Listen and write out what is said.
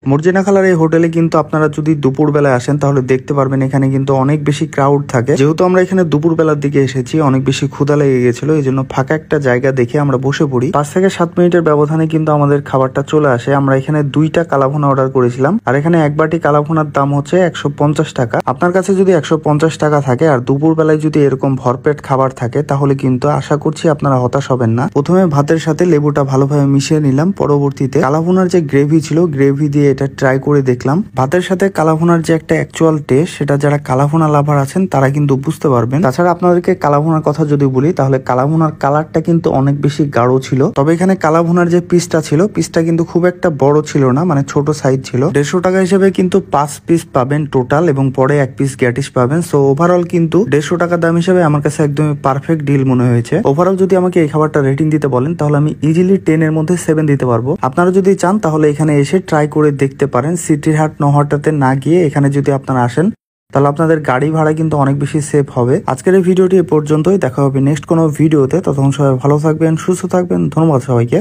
মর্জিনা খালার এই হোটেলে কিন্তু আপনারা যদি দুপুর বেলায় আসেন তাহলে দেখতে পারবেন এখানে কিন্তু অনেক বেশি ক্রাউড থাকে। যেহেতু আমরা এখানে দুপুর বেলার দিকে এসেছি, অনেক বেশি ক্ষুধা লেগে গেছিল, এই জন্য ফাঁকা একটা জায়গা দেখে আমরা বসে পড়ি। 5 থেকে 7 মিনিটের ব্যবধানে কিন্তু আমাদের খাবারটা চলে আসে। আমরা এখানে 2টা কালাভুনা অর্ডার করেছিলাম, আর এখানে এক বাটি কালাভুনার দাম হচ্ছে 150 টাকা। আপনার কাছে যদি 150 টাকা থাকে আর দুপুর বেলায় যদি এরকম ভরপেট খাবার থাকে তাহলে কিন্তু আশা করছি আপনারা হতাশ হবেন না। প্রথমে ভাতের সাথে লেবুটা ভালোভাবে মিশিয়ে নিলাম, পরবর্তীতে কালাভুনার যে গ্রেভি ছিল গ্রেভি দিয়ে এটা ট্রাই করে দেখলাম। ভাতের সাথে কালাভুনার যে একটা অ্যাকচুয়াল টেস্ট, সেটা যারা কালাভুনা লাভার আছেন তারা কিন্তু বুঝতে পারবেন। তাছাড়া আপনাদেরকে কালাভুনার কথা যদি বলি তাহলে কালাভুনার কালারটা কিন্তু অনেক বেশি গাঢ় ছিল। তবে এখানে কালাভুনার যে পিসটা ছিল, পিসটা কিন্তু খুব একটা বড় ছিল না, মানে ছোট সাইজ ছিল। 150 টাকা হিসেবে কিন্তু 5 পিস পাবেন টোটাল, এবং পরে 1 পিস গ্যাটিস পাবেন। সো ওভারঅল কিন্তু 150 টাকা দাম হিসেবে আমার কাছে একদমই পারফেক্ট ডিল মনে হয়েছে। ওভারঅল যদি আমাকে এই খাবারটা রেটিং দিতে বলেন তাহলে আমি ইজিলি 10 এর মধ্যে 7 দিতে পারবো। আপনারা যদি চান তাহলে এখানে এসে ট্রাই করে দেখতে পারেন। সিটিরহাট নওহাটাতে না গিয়ে এখানে যদি আপনারা আসেন তাহলে আপনাদের গাড়ি ভাড়া কিন্তু অনেক বেশি সেভ হবে। আজকের এই ভিডিওটি এ পর্যন্তই, দেখা হবে নেক্সট কোনো ভিডিওতে। ততক্ষণ সবাই ভালো থাকবেন, সুস্থ থাকবেন। ধন্যবাদ সবাইকে।